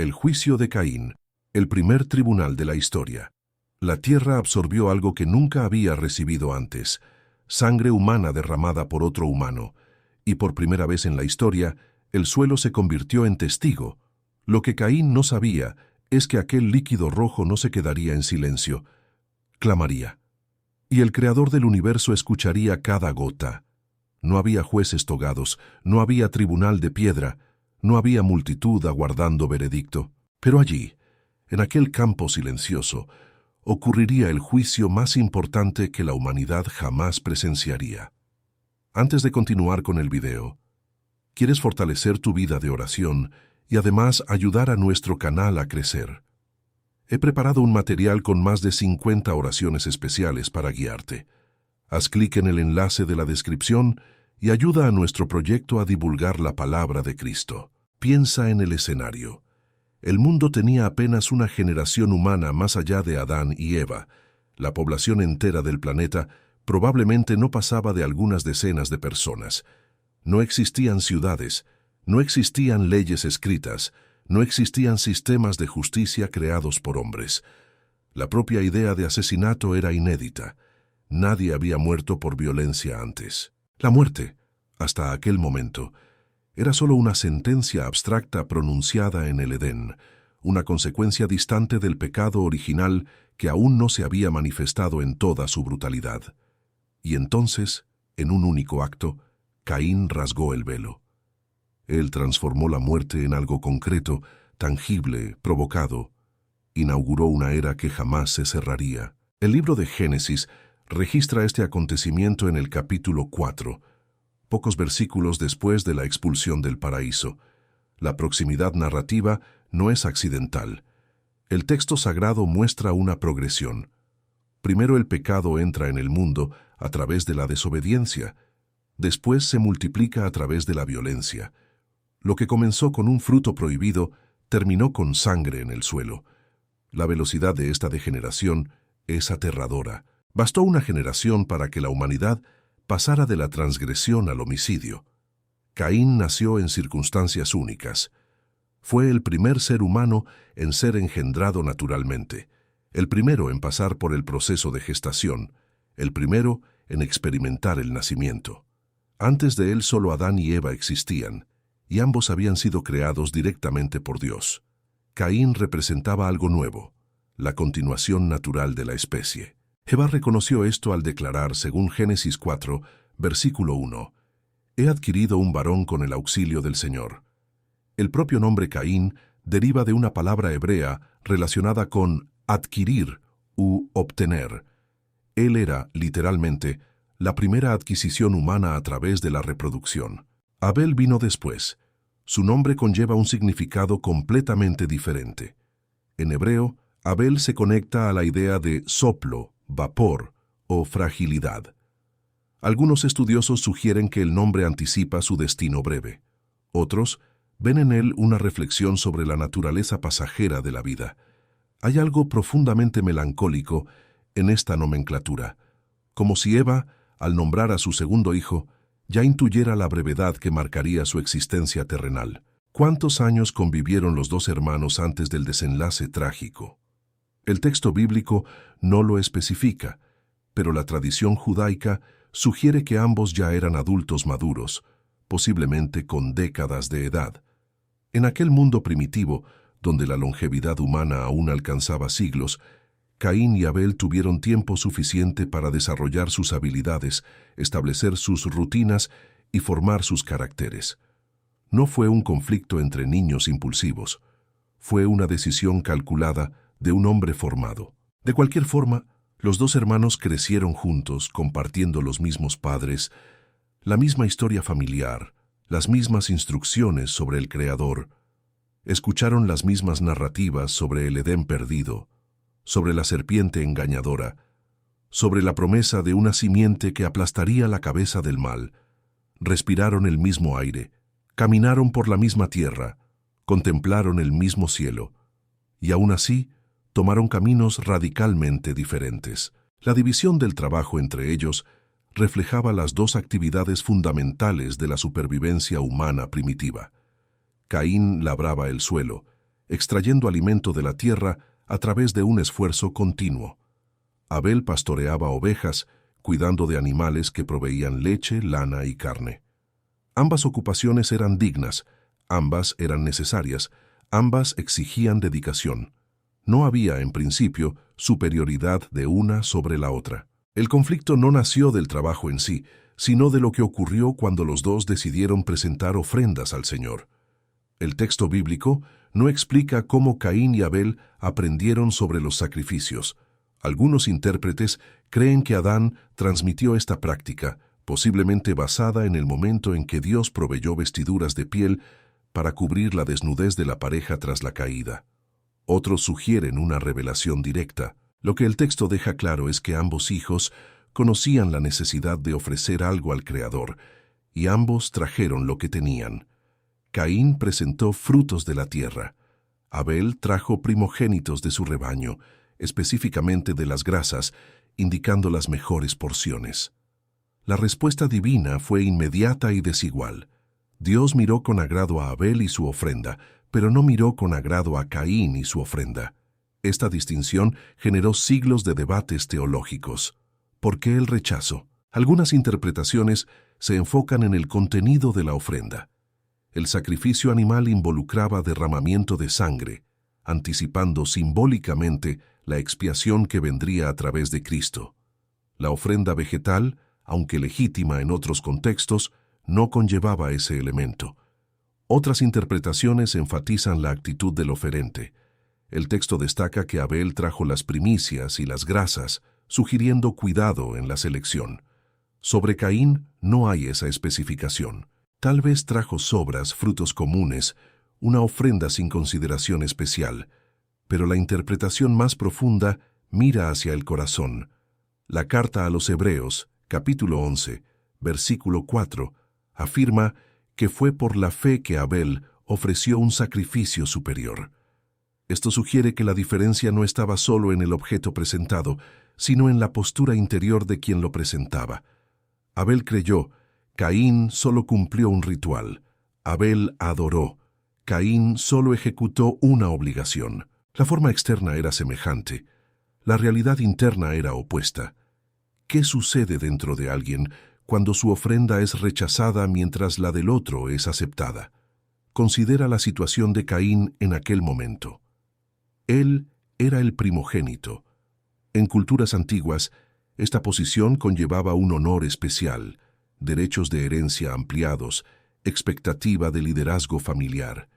El juicio de Caín, el primer tribunal de la historia. La tierra absorbió algo que nunca había recibido antes, sangre humana derramada por otro humano, y por primera vez en la historia, el suelo se convirtió en testigo. Lo que Caín no sabía es que aquel líquido rojo no se quedaría en silencio, clamaría. Y el Creador del universo escucharía cada gota. No había jueces togados, no había tribunal de piedra, no había multitud aguardando veredicto. Pero allí, en aquel campo silencioso, ocurriría el juicio más importante que la humanidad jamás presenciaría. Antes de continuar con el video, ¿quieres fortalecer tu vida de oración y además ayudar a nuestro canal a crecer? He preparado un material con más de 50 oraciones especiales para guiarte. Haz clic en el enlace de la descripción y ayuda a nuestro proyecto a divulgar la palabra de Cristo. Piensa en el escenario. El mundo tenía apenas una generación humana más allá de Adán y Eva. La población entera del planeta probablemente no pasaba de algunas decenas de personas. No existían ciudades, no existían leyes escritas, no existían sistemas de justicia creados por hombres. La propia idea de asesinato era inédita. Nadie había muerto por violencia antes. La muerte, hasta aquel momento, era solo una sentencia abstracta pronunciada en el Edén, una consecuencia distante del pecado original que aún no se había manifestado en toda su brutalidad. Y entonces, en un único acto, Caín rasgó el velo. Él transformó la muerte en algo concreto, tangible, provocado. Inauguró una era que jamás se cerraría. El libro de Génesis registra este acontecimiento en el capítulo 4, pocos versículos después de la expulsión del paraíso. La proximidad narrativa no es accidental. El texto sagrado muestra una progresión. Primero el pecado entra en el mundo a través de la desobediencia. Después se multiplica a través de la violencia. Lo que comenzó con un fruto prohibido terminó con sangre en el suelo. La velocidad de esta degeneración es aterradora. Bastó una generación para que la humanidad pasara de la transgresión al homicidio. Caín nació en circunstancias únicas. Fue el primer ser humano en ser engendrado naturalmente, el primero en pasar por el proceso de gestación, el primero en experimentar el nacimiento. Antes de él solo Adán y Eva existían, y ambos habían sido creados directamente por Dios. Caín representaba algo nuevo, la continuación natural de la especie. Jehová reconoció esto al declarar, según Génesis 4, versículo 1, «He adquirido un varón con el auxilio del Señor». El propio nombre Caín deriva de una palabra hebrea relacionada con adquirir u obtener. Él era, literalmente, la primera adquisición humana a través de la reproducción. Abel vino después. Su nombre conlleva un significado completamente diferente. En hebreo, Abel se conecta a la idea de soplo, vapor o fragilidad. Algunos estudiosos sugieren que el nombre anticipa su destino breve. Otros ven en él una reflexión sobre la naturaleza pasajera de la vida. Hay algo profundamente melancólico en esta nomenclatura, como si Eva, al nombrar a su segundo hijo, ya intuyera la brevedad que marcaría su existencia terrenal. ¿Cuántos años convivieron los dos hermanos antes del desenlace trágico? El texto bíblico no lo especifica, pero la tradición judaica sugiere que ambos ya eran adultos maduros, posiblemente con décadas de edad. En aquel mundo primitivo, donde la longevidad humana aún alcanzaba siglos, Caín y Abel tuvieron tiempo suficiente para desarrollar sus habilidades, establecer sus rutinas y formar sus caracteres. No fue un conflicto entre niños impulsivos, fue una decisión calculada de un hombre formado. De cualquier forma, los dos hermanos crecieron juntos, compartiendo los mismos padres, la misma historia familiar, las mismas instrucciones sobre el Creador. Escucharon las mismas narrativas sobre el Edén perdido, sobre la serpiente engañadora, sobre la promesa de una simiente que aplastaría la cabeza del mal. Respiraron el mismo aire, caminaron por la misma tierra, contemplaron el mismo cielo, y aún así tomaron caminos radicalmente diferentes. La división del trabajo entre ellos reflejaba las dos actividades fundamentales de la supervivencia humana primitiva. Caín labraba el suelo, extrayendo alimento de la tierra a través de un esfuerzo continuo. Abel pastoreaba ovejas, cuidando de animales que proveían leche, lana y carne. Ambas ocupaciones eran dignas, ambas eran necesarias, ambas exigían dedicación. No había, en principio, superioridad de una sobre la otra. El conflicto no nació del trabajo en sí, sino de lo que ocurrió cuando los dos decidieron presentar ofrendas al Señor. El texto bíblico no explica cómo Caín y Abel aprendieron sobre los sacrificios. Algunos intérpretes creen que Adán transmitió esta práctica, posiblemente basada en el momento en que Dios proveyó vestiduras de piel para cubrir la desnudez de la pareja tras la caída. Otros sugieren una revelación directa. Lo que el texto deja claro es que ambos hijos conocían la necesidad de ofrecer algo al Creador, y ambos trajeron lo que tenían. Caín presentó frutos de la tierra. Abel trajo primogénitos de su rebaño, específicamente de las grasas, indicando las mejores porciones. La respuesta divina fue inmediata y desigual. Dios miró con agrado a Abel y su ofrenda, pero no miró con agrado a Caín y su ofrenda. Esta distinción generó siglos de debates teológicos. ¿Por qué el rechazo? Algunas interpretaciones se enfocan en el contenido de la ofrenda. El sacrificio animal involucraba derramamiento de sangre, anticipando simbólicamente la expiación que vendría a través de Cristo. La ofrenda vegetal, aunque legítima en otros contextos, no conllevaba ese elemento. Otras interpretaciones enfatizan la actitud del oferente. El texto destaca que Abel trajo las primicias y las grasas, sugiriendo cuidado en la selección. Sobre Caín no hay esa especificación. Tal vez trajo sobras, frutos comunes, una ofrenda sin consideración especial, pero la interpretación más profunda mira hacia el corazón. La carta a los Hebreos, capítulo 11, versículo 4, afirma que fue por la fe que Abel ofreció un sacrificio superior. Esto sugiere que la diferencia no estaba solo en el objeto presentado, sino en la postura interior de quien lo presentaba. Abel creyó, Caín solo cumplió un ritual. Abel adoró. Caín solo ejecutó una obligación. La forma externa era semejante. La realidad interna era opuesta. ¿Qué sucede dentro de alguien cuando su ofrenda es rechazada mientras la del otro es aceptada? Considera la situación de Caín en aquel momento. Él era el primogénito. En culturas antiguas, esta posición conllevaba un honor especial, derechos de herencia ampliados, expectativa de liderazgo familiar.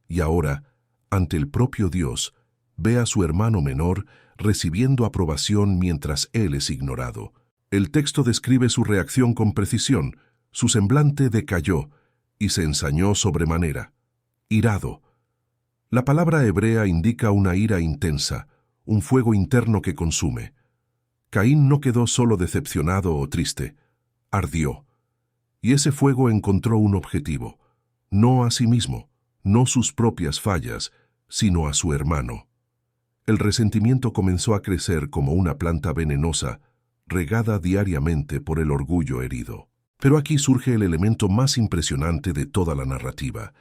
Y ahora, ante el propio Dios, ve a su hermano menor recibiendo aprobación mientras él es ignorado. El texto describe su reacción con precisión. Su semblante decayó y se ensañó sobremanera. Irado. La palabra hebrea indica una ira intensa, un fuego interno que consume. Caín no quedó solo decepcionado o triste, ardió. Y ese fuego encontró un objetivo, no a sí mismo, no sus propias fallas, sino a su hermano. El resentimiento comenzó a crecer como una planta venenosa, regada diariamente por el orgullo herido. Pero aquí surge el elemento más impresionante de toda la narrativa.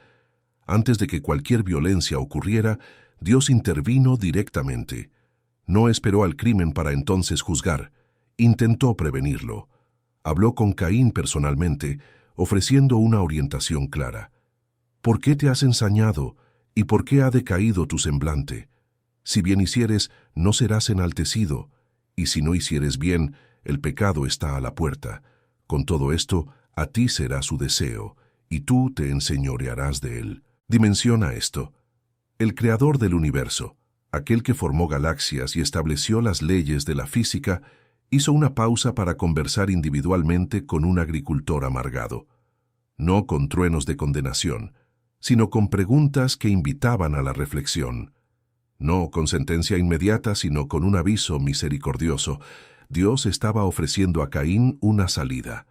Antes de que cualquier violencia ocurriera, Dios intervino directamente. No esperó al crimen para entonces juzgar, intentó prevenirlo. Habló con Caín personalmente, ofreciendo una orientación clara. ¿Por qué te has ensañado y por qué ha decaído tu semblante? Si bien hicieres, no serás enaltecido, y si no hicieres bien, el pecado está a la puerta. Con todo esto, a ti será su deseo, y tú te enseñorearás de él. Dimensiona esto. El creador del universo, aquel que formó galaxias y estableció las leyes de la física, hizo una pausa para conversar individualmente con un agricultor amargado. No con truenos de condenación, sino con preguntas que invitaban a la reflexión. No con sentencia inmediata, sino con un aviso misericordioso. Dios estaba ofreciendo a Caín una salida.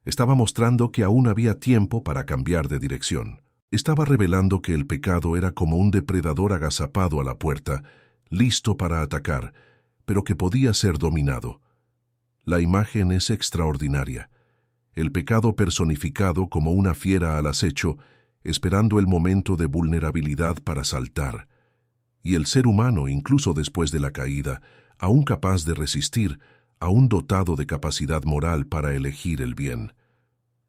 Estaba mostrando que aún había tiempo para cambiar de dirección. Estaba revelando que el pecado era como un depredador agazapado a la puerta, listo para atacar, pero que podía ser dominado. La imagen es extraordinaria. El pecado personificado como una fiera al acecho, esperando el momento de vulnerabilidad para saltar. Y el ser humano, incluso después de la caída, aún capaz de resistir, aún dotado de capacidad moral para elegir el bien.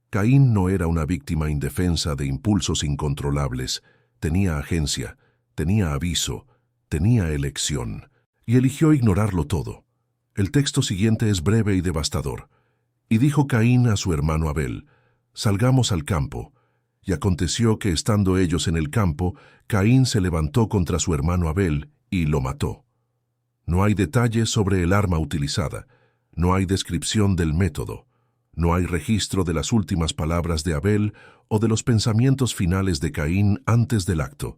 Caín no era una víctima indefensa de impulsos incontrolables, tenía agencia, tenía aviso, tenía elección, y eligió ignorarlo todo. El texto siguiente es breve y devastador. Y dijo Caín a su hermano Abel: «Salgamos al campo». Y aconteció que, estando ellos en el campo, Caín se levantó contra su hermano Abel y lo mató. No hay detalles sobre el arma utilizada, no hay descripción del método, no hay registro de las últimas palabras de Abel o de los pensamientos finales de Caín antes del acto.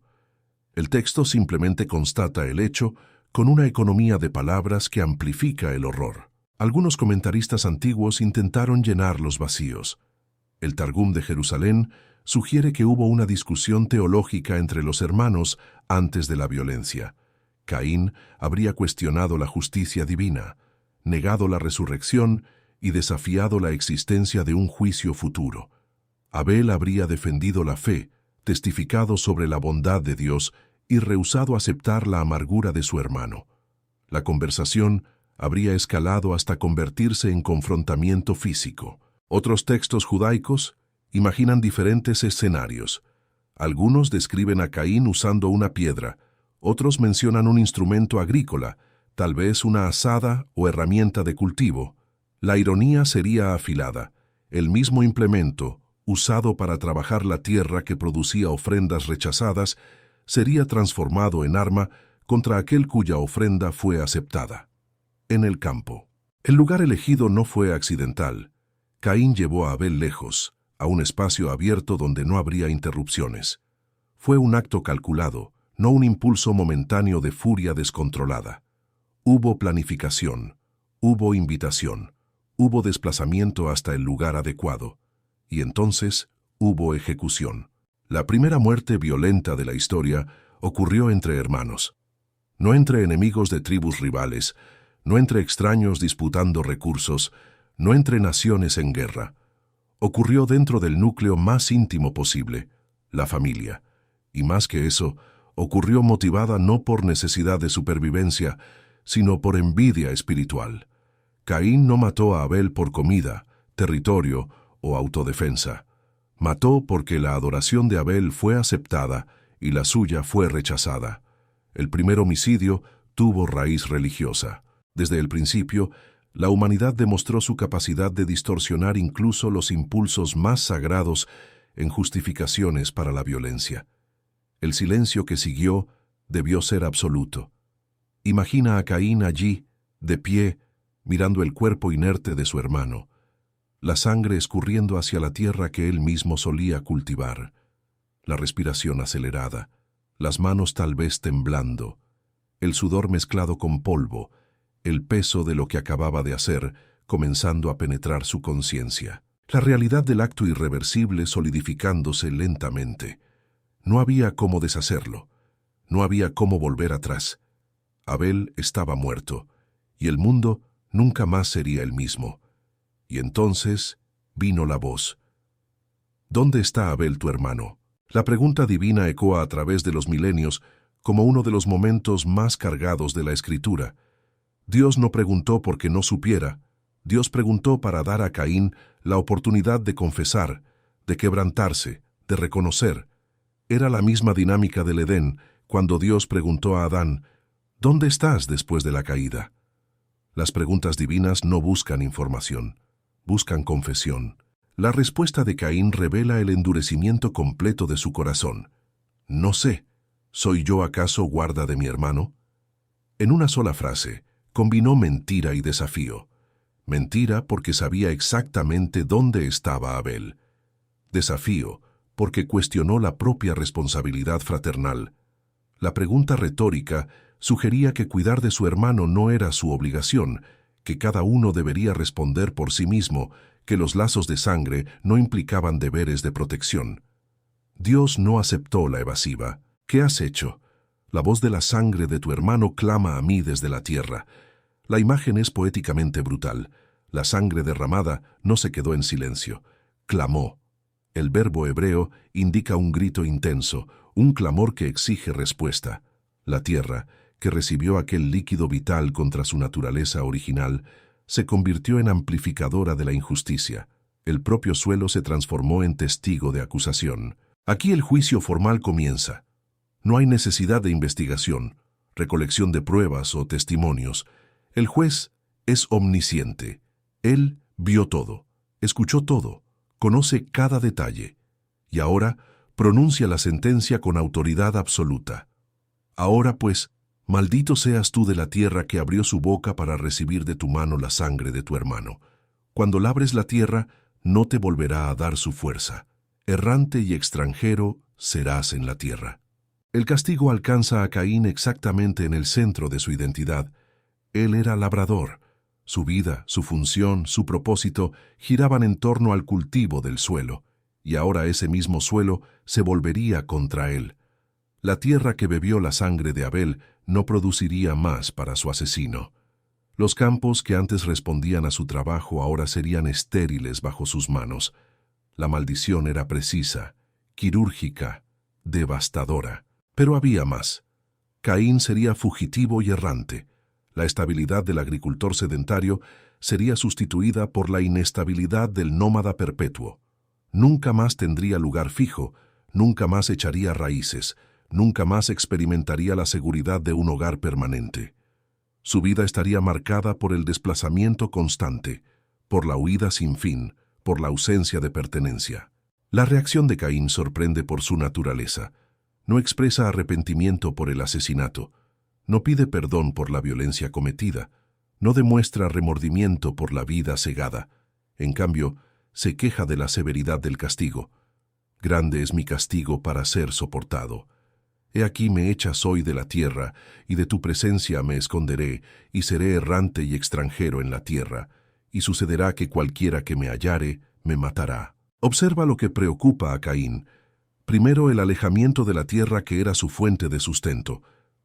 El texto simplemente constata el hecho con una economía de palabras que amplifica el horror. Algunos comentaristas antiguos intentaron llenar los vacíos. El Targum de Jerusalén sugiere que hubo una discusión teológica entre los hermanos antes de la violencia. Caín habría cuestionado la justicia divina, negado la resurrección y desafiado la existencia de un juicio futuro. Abel habría defendido la fe, testificado sobre la bondad de Dios y rehusado aceptar la amargura de su hermano. La conversación habría escalado hasta convertirse en confrontamiento físico. Otros textos judaicos imaginan diferentes escenarios. Algunos describen a Caín usando una piedra, otros mencionan un instrumento agrícola, tal vez una azada o herramienta de cultivo. La ironía sería afilada. El mismo implemento, usado para trabajar la tierra que producía ofrendas rechazadas, sería transformado en arma contra aquel cuya ofrenda fue aceptada. En el campo. El lugar elegido no fue accidental. Caín llevó a Abel lejos, a un espacio abierto donde no habría interrupciones. Fue un acto calculado, no un impulso momentáneo de furia descontrolada. Hubo planificación, hubo invitación, hubo desplazamiento hasta el lugar adecuado, y entonces hubo ejecución. La primera muerte violenta de la historia ocurrió entre hermanos. No entre enemigos de tribus rivales, no entre extraños disputando recursos, no entre naciones en guerra. Ocurrió dentro del núcleo más íntimo posible, la familia. Y más que eso, ocurrió motivada no por necesidad de supervivencia, sino por envidia espiritual. Caín no mató a Abel por comida, territorio o autodefensa. Mató porque la adoración de Abel fue aceptada y la suya fue rechazada. El primer homicidio tuvo raíz religiosa. Desde el principio, la humanidad demostró su capacidad de distorsionar incluso los impulsos más sagrados en justificaciones para la violencia. El silencio que siguió debió ser absoluto. Imagina a Caín allí, de pie, mirando el cuerpo inerte de su hermano, la sangre escurriendo hacia la tierra que él mismo solía cultivar, la respiración acelerada, las manos tal vez temblando, el sudor mezclado con polvo, el peso de lo que acababa de hacer comenzando a penetrar su conciencia. La realidad del acto irreversible solidificándose lentamente. No había cómo deshacerlo, no había cómo volver atrás. Abel estaba muerto, y el mundo nunca más sería el mismo. Y entonces vino la voz. ¿Dónde está Abel tu hermano? La pregunta divina ecoa a través de los milenios como uno de los momentos más cargados de la Escritura. Dios no preguntó porque no supiera. Dios preguntó para dar a Caín la oportunidad de confesar, de quebrantarse, de reconocer. Era la misma dinámica del Edén, cuando Dios preguntó a Adán: ¿dónde estás después de la caída? Las preguntas divinas no buscan información, buscan confesión. La respuesta de Caín revela el endurecimiento completo de su corazón. No sé, ¿soy yo acaso guarda de mi hermano? En una sola frase, combinó mentira y desafío. Mentira porque sabía exactamente dónde estaba Abel. Desafío porque cuestionó la propia responsabilidad fraternal. La pregunta retórica sugería que cuidar de su hermano no era su obligación, que cada uno debería responder por sí mismo, que los lazos de sangre no implicaban deberes de protección. Dios no aceptó la evasiva. ¿Qué has hecho? La voz de la sangre de tu hermano clama a mí desde la tierra. La imagen es poéticamente brutal. La sangre derramada no se quedó en silencio. Clamó. El verbo hebreo indica un grito intenso, un clamor que exige respuesta. La tierra, que recibió aquel líquido vital contra su naturaleza original, se convirtió en amplificadora de la injusticia. El propio suelo se transformó en testigo de acusación. Aquí el juicio formal comienza. No hay necesidad de investigación, recolección de pruebas o testimonios. El juez es omnisciente. Él vio todo, escuchó todo, conoce cada detalle. Y ahora pronuncia la sentencia con autoridad absoluta. Ahora pues, maldito seas tú de la tierra que abrió su boca para recibir de tu mano la sangre de tu hermano. Cuando labres la tierra, no te volverá a dar su fuerza. Errante y extranjero serás en la tierra. El castigo alcanza a Caín exactamente en el centro de su identidad. Él era labrador. Su vida, su función, su propósito giraban en torno al cultivo del suelo, y ahora ese mismo suelo se volvería contra él. La tierra que bebió la sangre de Abel no produciría más para su asesino. Los campos que antes respondían a su trabajo ahora serían estériles bajo sus manos. La maldición era precisa, quirúrgica, devastadora. Pero había más. Caín sería fugitivo y errante. La estabilidad del agricultor sedentario sería sustituida por la inestabilidad del nómada perpetuo. Nunca más tendría lugar fijo, nunca más echaría raíces, nunca más experimentaría la seguridad de un hogar permanente. Su vida estaría marcada por el desplazamiento constante, por la huida sin fin, por la ausencia de pertenencia. La reacción de Caín sorprende por su naturaleza. No expresa arrepentimiento por el asesinato, no pide perdón por la violencia cometida, no demuestra remordimiento por la vida cegada. En cambio, se queja de la severidad del castigo. Grande es mi castigo para ser soportado. He aquí me echas hoy de la tierra, y de tu presencia me esconderé, y seré errante y extranjero en la tierra, y sucederá que cualquiera que me hallare, me matará. Observa lo que preocupa a Caín. Primero, el alejamiento de la tierra que era su fuente de sustento.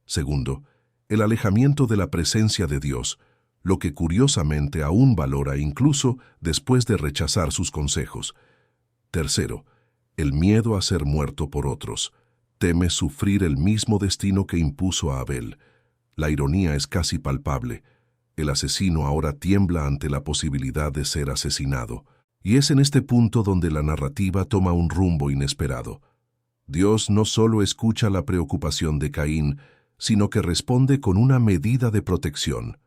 Segundo, el alejamiento de la presencia de Dios, lo que curiosamente aún valora incluso después de rechazar sus consejos. Tercero, el miedo a ser muerto por otros. Teme sufrir el mismo destino que impuso a Abel. La ironía es casi palpable. El asesino ahora tiembla ante la posibilidad de ser asesinado. Y es en este punto donde la narrativa toma un rumbo inesperado. Dios no solo escucha la preocupación de Caín, sino que responde con una medida de protección.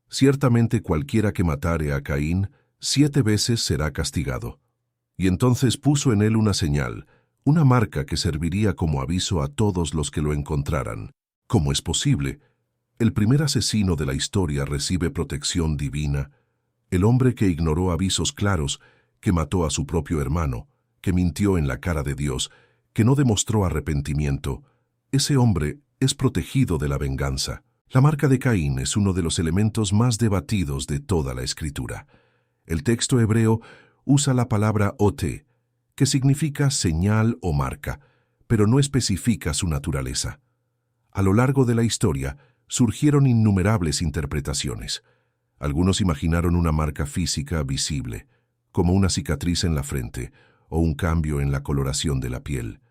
Ciertamente cualquiera que matare a Caín, 7 veces será castigado. Y entonces puso en él una señal, una marca que serviría como aviso a todos los que lo encontraran. ¿Cómo es posible? El primer asesino de la historia recibe protección divina. El hombre que ignoró avisos claros, que mató a su propio hermano, que mintió en la cara de Dios, que no demostró arrepentimiento, ese hombre es protegido de la venganza. La marca de Caín es uno de los elementos más debatidos de toda la Escritura. El texto hebreo usa la palabra ote, que significa señal o marca, pero no especifica su naturaleza. A lo largo de la historia surgieron innumerables interpretaciones. Algunos imaginaron una marca física visible, como una cicatriz en la frente o un cambio en la coloración de la piel.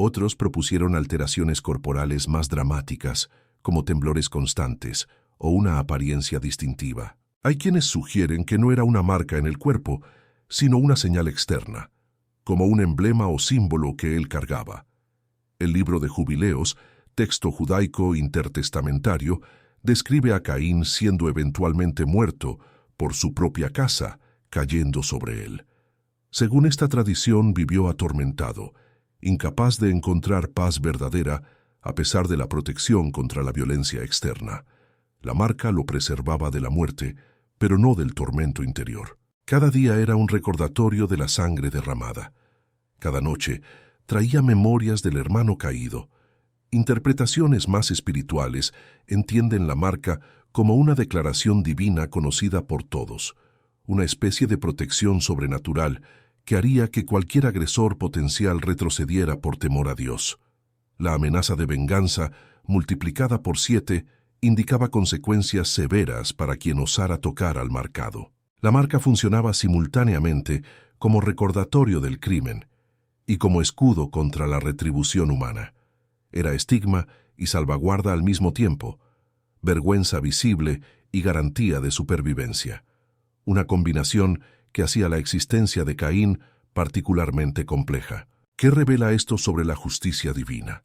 Otros propusieron alteraciones corporales más dramáticas, como temblores constantes o una apariencia distintiva. Hay quienes sugieren que no era una marca en el cuerpo, sino una señal externa, como un emblema o símbolo que él cargaba. El libro de Jubileos, texto judaico intertestamentario, describe a Caín siendo eventualmente muerto por su propia casa, cayendo sobre él. Según esta tradición, vivió atormentado, incapaz de encontrar paz verdadera a pesar de la protección contra la violencia externa. La marca lo preservaba de la muerte, pero no del tormento interior. Cada día era un recordatorio de la sangre derramada. Cada noche traía memorias del hermano caído. Interpretaciones más espirituales entienden la marca como una declaración divina conocida por todos, una especie de protección sobrenatural que haría que cualquier agresor potencial retrocediera por temor a Dios. La amenaza de venganza, multiplicada por 7, indicaba consecuencias severas para quien osara tocar al marcado. La marca funcionaba simultáneamente como recordatorio del crimen y como escudo contra la retribución humana. Era estigma y salvaguarda al mismo tiempo, vergüenza visible y garantía de supervivencia. Una combinación que hacía la existencia de Caín particularmente compleja. ¿Qué revela esto sobre la justicia divina?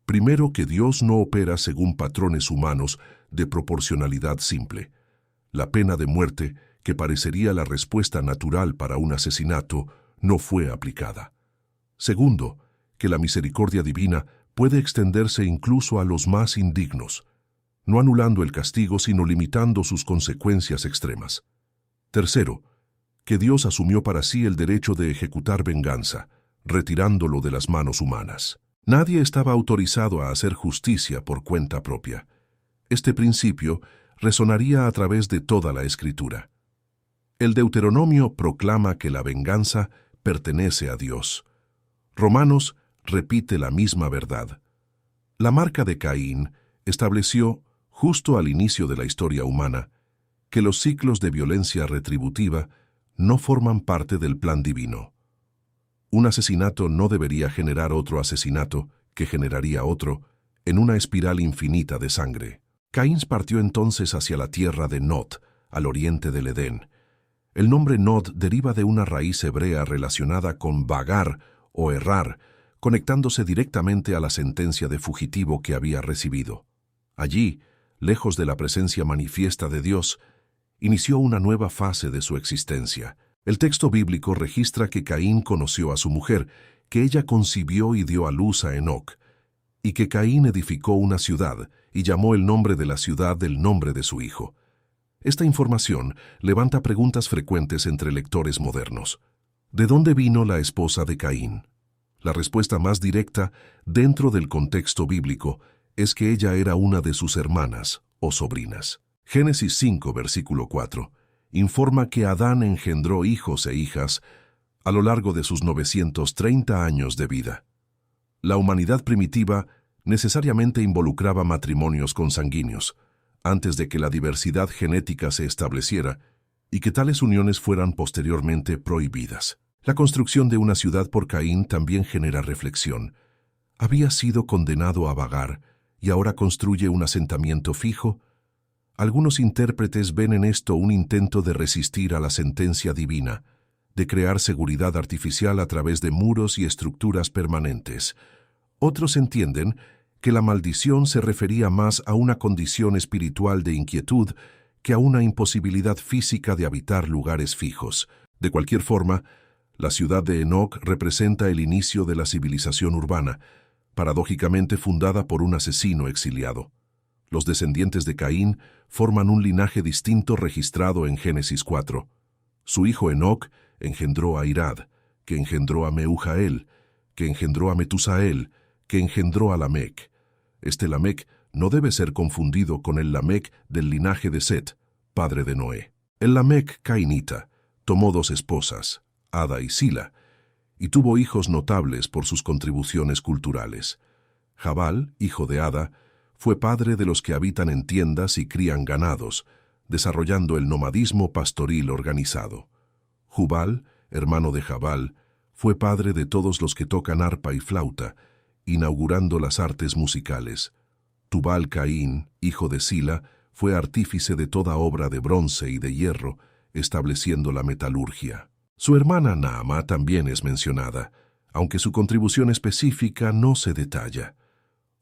Primero, que Dios no opera según patrones humanos de proporcionalidad simple. La pena de muerte, que parecería la respuesta natural para un asesinato, no fue aplicada. Segundo, que la misericordia divina puede extenderse incluso a los más indignos, no anulando el castigo sino limitando sus consecuencias extremas. Tercero, que Dios asumió para sí el derecho de ejecutar venganza, retirándolo de las manos humanas. Nadie estaba autorizado a hacer justicia por cuenta propia. Este principio resonaría a través de toda la Escritura. El Deuteronomio proclama que la venganza pertenece a Dios. Romanos repite la misma verdad. La marca de Caín estableció, justo al inicio de la historia humana, que los ciclos de violencia retributiva no forman parte del plan divino. Un asesinato no debería generar otro asesinato, que generaría otro, en una espiral infinita de sangre. Caín partió entonces hacia la tierra de Nod, al oriente del Edén. El nombre Nod deriva de una raíz hebrea relacionada con vagar o errar, conectándose directamente a la sentencia de fugitivo que había recibido. Allí, lejos de la presencia manifiesta de Dios, inició una nueva fase de su existencia. El texto bíblico registra que Caín conoció a su mujer, que ella concibió y dio a luz a Enoc, y que Caín edificó una ciudad y llamó el nombre de la ciudad del nombre de su hijo. Esta información levanta preguntas frecuentes entre lectores modernos. ¿De dónde vino la esposa de Caín? La respuesta más directa, dentro del contexto bíblico, es que ella era una de sus hermanas o sobrinas. Génesis 5, versículo 4, informa que Adán engendró hijos e hijas a lo largo de sus 930 años de vida. La humanidad primitiva necesariamente involucraba matrimonios consanguíneos, antes de que la diversidad genética se estableciera y que tales uniones fueran posteriormente prohibidas. La construcción de una ciudad por Caín también genera reflexión. Había sido condenado a vagar y ahora construye un asentamiento fijo. Algunos intérpretes ven en esto un intento de resistir a la sentencia divina, de crear seguridad artificial a través de muros y estructuras permanentes. Otros entienden que la maldición se refería más a una condición espiritual de inquietud que a una imposibilidad física de habitar lugares fijos. De cualquier forma, la ciudad de Enoc representa el inicio de la civilización urbana, paradójicamente fundada por un asesino exiliado. Los descendientes de Caín forman un linaje distinto registrado en Génesis 4. Su hijo Enoc engendró a Irad, que engendró a Mehujael, que engendró a Metusael, que engendró a Lamec. Este Lamec no debe ser confundido con el Lamec del linaje de Set, padre de Noé. El Lamec cainita tomó 2 esposas, Ada y Sila, y tuvo hijos notables por sus contribuciones culturales. Jabal, hijo de Ada, fue padre de los que habitan en tiendas y crían ganados, desarrollando el nomadismo pastoril organizado. Jubal, hermano de Jabal, fue padre de todos los que tocan arpa y flauta, inaugurando las artes musicales. Tubal Caín, hijo de Sila, fue artífice de toda obra de bronce y de hierro, estableciendo la metalurgia. Su hermana Naamá también es mencionada, aunque su contribución específica no se detalla.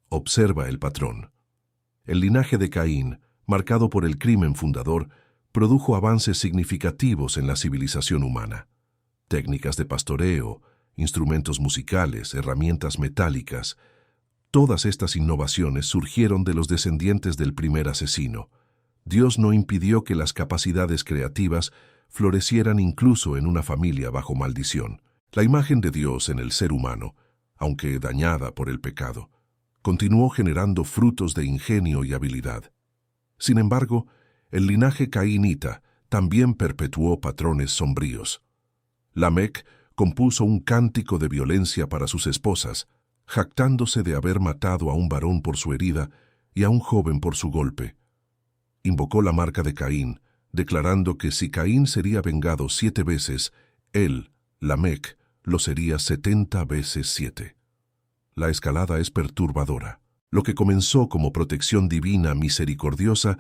Observa el patrón. El linaje de Caín, marcado por el crimen fundador, produjo avances significativos en la civilización humana. Técnicas de pastoreo, instrumentos musicales, herramientas metálicas. Todas estas innovaciones surgieron de los descendientes del primer asesino. Dios no impidió que las capacidades creativas florecieran incluso en una familia bajo maldición. La imagen de Dios en el ser humano, aunque dañada por el pecado, continuó generando frutos de ingenio y habilidad. Sin embargo, el linaje caínita también perpetuó patrones sombríos. Lamec compuso un cántico de violencia para sus esposas, jactándose de haber matado a un varón por su herida y a un joven por su golpe. Invocó la marca de Caín, declarando que si Caín sería vengado 7 veces, él, Lamec, lo sería 70 veces 7. La escalada es perturbadora. Lo que comenzó como protección divina misericordiosa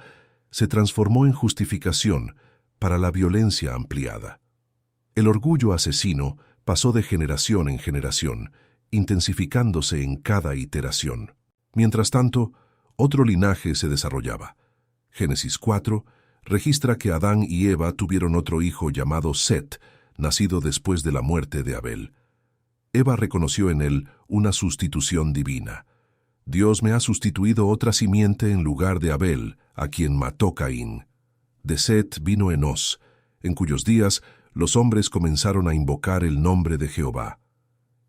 se transformó en justificación para la violencia ampliada. El orgullo asesino pasó de generación en generación, intensificándose en cada iteración. Mientras tanto, otro linaje se desarrollaba. Génesis 4 registra que Adán y Eva tuvieron otro hijo llamado Set, nacido después de la muerte de Abel. Eva reconoció en él una sustitución divina. Dios me ha sustituido otra simiente en lugar de Abel, a quien mató Caín. De Set vino Enós, en cuyos días los hombres comenzaron a invocar el nombre de Jehová.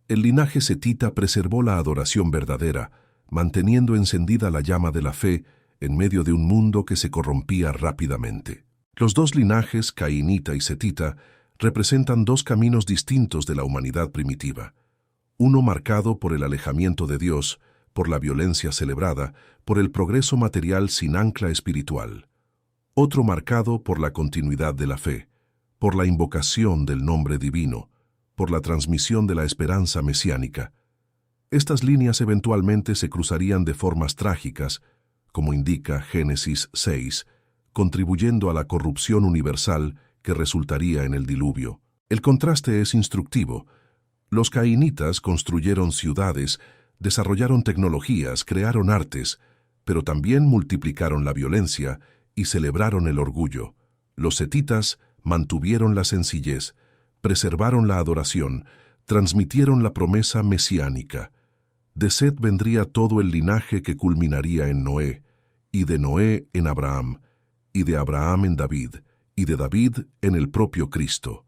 El linaje setita preservó la adoración verdadera, manteniendo encendida la llama de la fe en medio de un mundo que se corrompía rápidamente. Los dos linajes, cainita y setita, representan dos caminos distintos de la humanidad primitiva. Uno marcado por el alejamiento de Dios, por la violencia celebrada, por el progreso material sin ancla espiritual. Otro marcado por la continuidad de la fe, por la invocación del nombre divino, por la transmisión de la esperanza mesiánica. Estas líneas eventualmente se cruzarían de formas trágicas, como indica Génesis 6, contribuyendo a la corrupción universal que resultaría en el diluvio. El contraste es instructivo. Los cainitas construyeron ciudades, desarrollaron tecnologías, crearon artes, pero también multiplicaron la violencia y celebraron el orgullo. Los setitas mantuvieron la sencillez, preservaron la adoración, transmitieron la promesa mesiánica. De Set vendría todo el linaje que culminaría en Noé, y de Noé en Abraham, y de Abraham en David, y de David en el propio Cristo.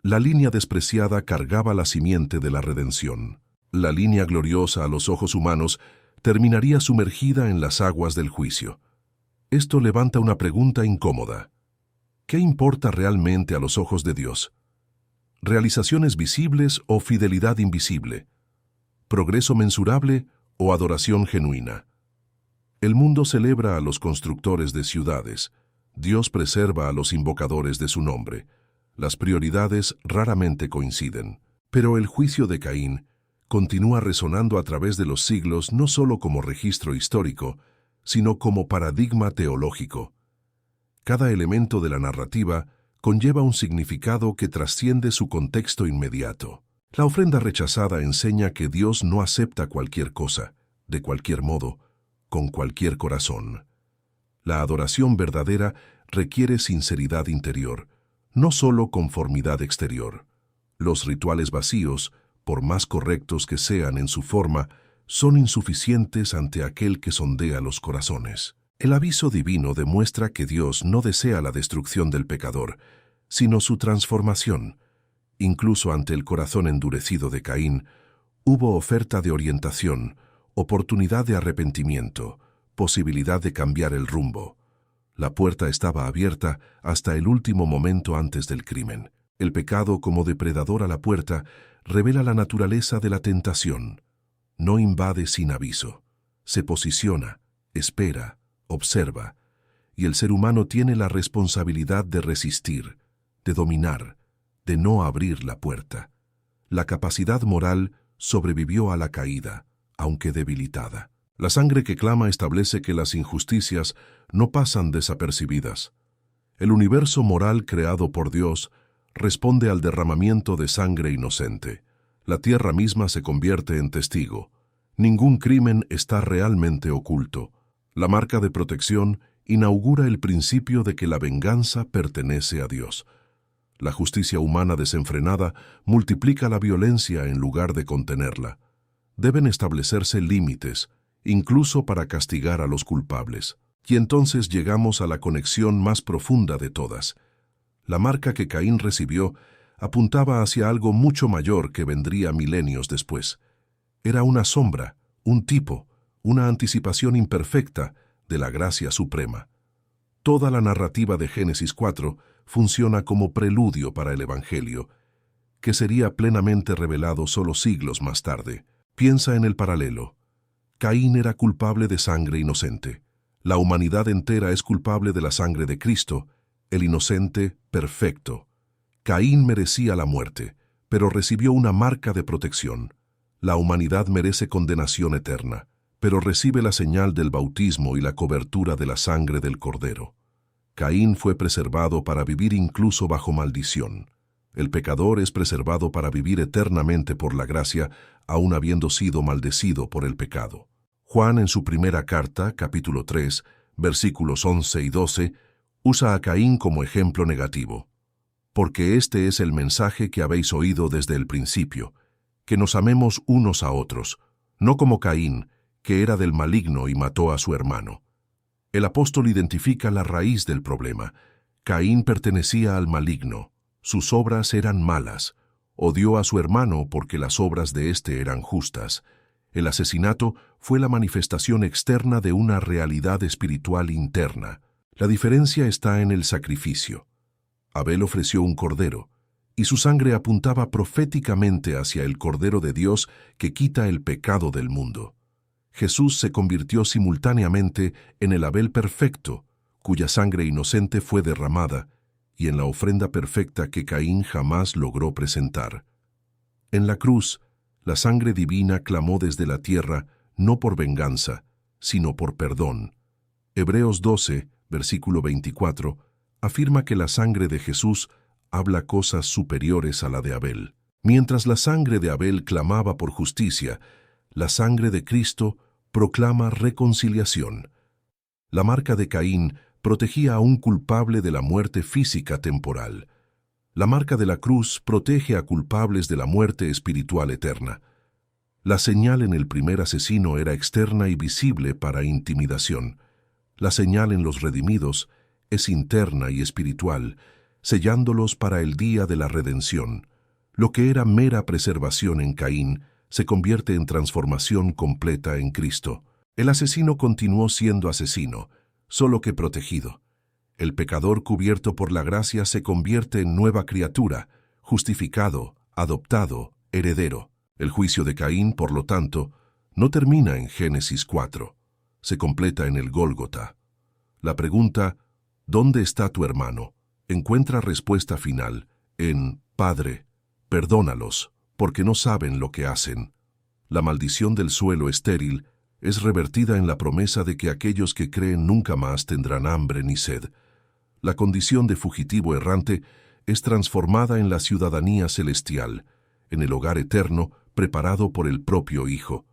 La línea despreciada cargaba la simiente de la redención. La línea gloriosa a los ojos humanos terminaría sumergida en las aguas del juicio. Esto levanta una pregunta incómoda. ¿Qué importa realmente a los ojos de Dios? ¿Realizaciones visibles o fidelidad invisible? ¿Progreso mensurable o adoración genuina? El mundo celebra a los constructores de ciudades. Dios preserva a los invocadores de su nombre. Las prioridades raramente coinciden. Pero el juicio de Caín continúa resonando a través de los siglos no solo como registro histórico, sino como paradigma teológico. Cada elemento de la narrativa conlleva un significado que trasciende su contexto inmediato. La ofrenda rechazada enseña que Dios no acepta cualquier cosa, de cualquier modo, con cualquier corazón. La adoración verdadera requiere sinceridad interior, no solo conformidad exterior. Los rituales vacíos, por más correctos que sean en su forma, son insuficientes ante aquel que sondea los corazones. El aviso divino demuestra que Dios no desea la destrucción del pecador, sino su transformación. Incluso ante el corazón endurecido de Caín, hubo oferta de orientación, oportunidad de arrepentimiento, posibilidad de cambiar el rumbo. La puerta estaba abierta hasta el último momento antes del crimen. El pecado como depredador a la puerta revela la naturaleza de la tentación. No invade sin aviso. Se posiciona, espera, observa, y el ser humano tiene la responsabilidad de resistir, de dominar, de no abrir la puerta. La capacidad moral sobrevivió a la caída, aunque debilitada. La sangre que clama establece que las injusticias no pasan desapercibidas. El universo moral creado por Dios responde al derramamiento de sangre inocente. La tierra misma se convierte en testigo. Ningún crimen está realmente oculto. La marca de protección inaugura el principio de que la venganza pertenece a Dios. La justicia humana desenfrenada multiplica la violencia en lugar de contenerla. Deben establecerse límites, incluso para castigar a los culpables. Y entonces llegamos a la conexión más profunda de todas. La marca que Caín recibió apuntaba hacia algo mucho mayor que vendría milenios después. Era una sombra, un tipo, una anticipación imperfecta de la gracia suprema. Toda la narrativa de Génesis 4 funciona como preludio para el Evangelio, que sería plenamente revelado solo siglos más tarde. Piensa en el paralelo. Caín era culpable de sangre inocente. La humanidad entera es culpable de la sangre de Cristo, el inocente perfecto. Caín merecía la muerte, pero recibió una marca de protección. La humanidad merece condenación eterna, pero recibe la señal del bautismo y la cobertura de la sangre del Cordero. Caín fue preservado para vivir incluso bajo maldición. El pecador es preservado para vivir eternamente por la gracia, aun habiendo sido maldecido por el pecado. Juan, en su primera carta, capítulo 3, versículos 11 y 12, usa a Caín como ejemplo negativo. Porque este es el mensaje que habéis oído desde el principio, que nos amemos unos a otros, no como Caín, que era del maligno y mató a su hermano. El apóstol identifica la raíz del problema. Caín pertenecía al maligno, sus obras eran malas, odió a su hermano porque las obras de éste eran justas. El asesinato fue la manifestación externa de una realidad espiritual interna. La diferencia está en el sacrificio. Abel ofreció un cordero, y su sangre apuntaba proféticamente hacia el Cordero de Dios que quita el pecado del mundo. Jesús se convirtió simultáneamente en el Abel perfecto, cuya sangre inocente fue derramada, y en la ofrenda perfecta que Caín jamás logró presentar. En la cruz, la sangre divina clamó desde la tierra, no por venganza, sino por perdón. Hebreos 12, versículo 24, afirma que la sangre de Jesús habla cosas superiores a la de Abel. Mientras la sangre de Abel clamaba por justicia, la sangre de Cristo proclama reconciliación. La marca de Caín protegía a un culpable de la muerte física temporal. La marca de la cruz protege a culpables de la muerte espiritual eterna. La señal en el primer asesino era externa y visible para intimidación. La señal en los redimidos es interna y espiritual, sellándolos para el día de la redención. Lo que era mera preservación en Caín se convierte en transformación completa en Cristo. El asesino continuó siendo asesino, solo que protegido. El pecador cubierto por la gracia se convierte en nueva criatura, justificado, adoptado, heredero. El juicio de Caín, por lo tanto, no termina en Génesis 4. Se completa en el Gólgota. La pregunta, ¿dónde está tu hermano?, encuentra respuesta final en Padre, perdónalos, porque no saben lo que hacen. La maldición del suelo estéril es revertida en la promesa de que aquellos que creen nunca más tendrán hambre ni sed. La condición de fugitivo errante es transformada en la ciudadanía celestial, en el hogar eterno preparado por el propio Hijo.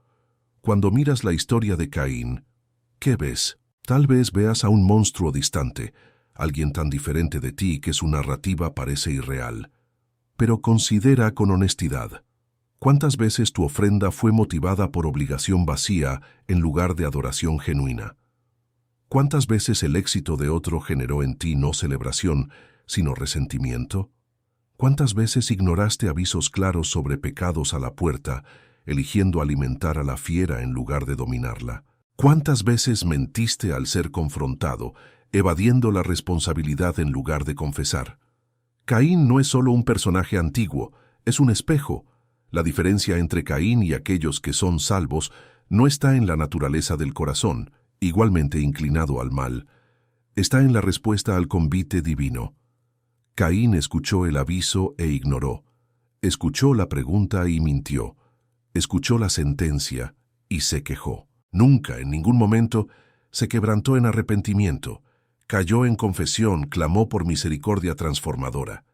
Cuando miras la historia de Caín, ¿qué ves? Tal vez veas a un monstruo distante, alguien tan diferente de ti que su narrativa parece irreal. Pero considera con honestidad, ¿cuántas veces tu ofrenda fue motivada por obligación vacía en lugar de adoración genuina? ¿Cuántas veces el éxito de otro generó en ti no celebración, sino resentimiento? ¿Cuántas veces ignoraste avisos claros sobre pecados a la puerta, eligiendo alimentar a la fiera en lugar de dominarla? ¿Cuántas veces mentiste al ser confrontado, evadiendo la responsabilidad en lugar de confesar? Caín no es solo un personaje antiguo, es un espejo. La diferencia entre Caín y aquellos que son salvos no está en la naturaleza del corazón, igualmente inclinado al mal. Está en la respuesta al convite divino. Caín escuchó el aviso e ignoró. Escuchó la pregunta y mintió. Escuchó la sentencia y se quejó. Nunca, en ningún momento, se quebrantó en arrepentimiento. Cayó en confesión, clamó por misericordia transformadora.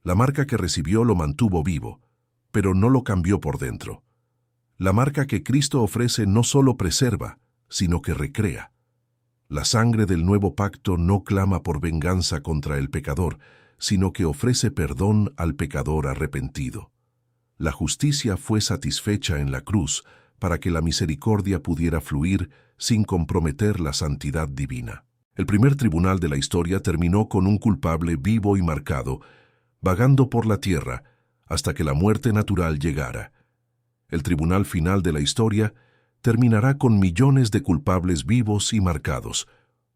La marca que recibió lo mantuvo vivo, pero no lo cambió por dentro. La marca que Cristo ofrece no solo preserva, sino que recrea. La sangre del nuevo pacto no clama por venganza contra el pecador, sino que ofrece perdón al pecador arrepentido. La justicia fue satisfecha en la cruz para que la misericordia pudiera fluir sin comprometer la santidad divina. El primer tribunal de la historia terminó con un culpable vivo y marcado, vagando por la tierra hasta que la muerte natural llegara. El tribunal final de la historia terminará con millones de culpables vivos y marcados,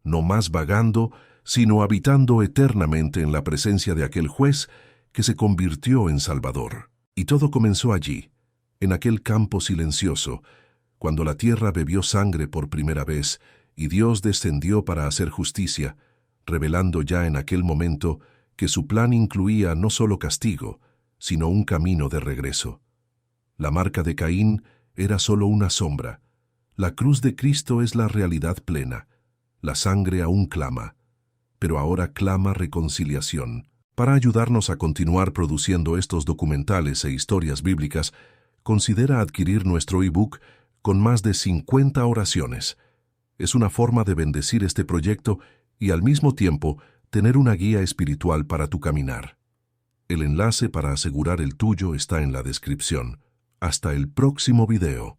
no más vagando, sino habitando eternamente en la presencia de aquel juez que se convirtió en Salvador. Y todo comenzó allí, en aquel campo silencioso, cuando la tierra bebió sangre por primera vez y Dios descendió para hacer justicia, revelando ya en aquel momento que su plan incluía no solo castigo, sino un camino de regreso. La marca de Caín era solo una sombra. La cruz de Cristo es la realidad plena. La sangre aún clama, pero ahora clama reconciliación. Para ayudarnos a continuar produciendo estos documentales e historias bíblicas, considera adquirir nuestro ebook con más de 50 oraciones. Es una forma de bendecir este proyecto y al mismo tiempo tener una guía espiritual para tu caminar. El enlace para asegurar el tuyo está en la descripción. Hasta el próximo video.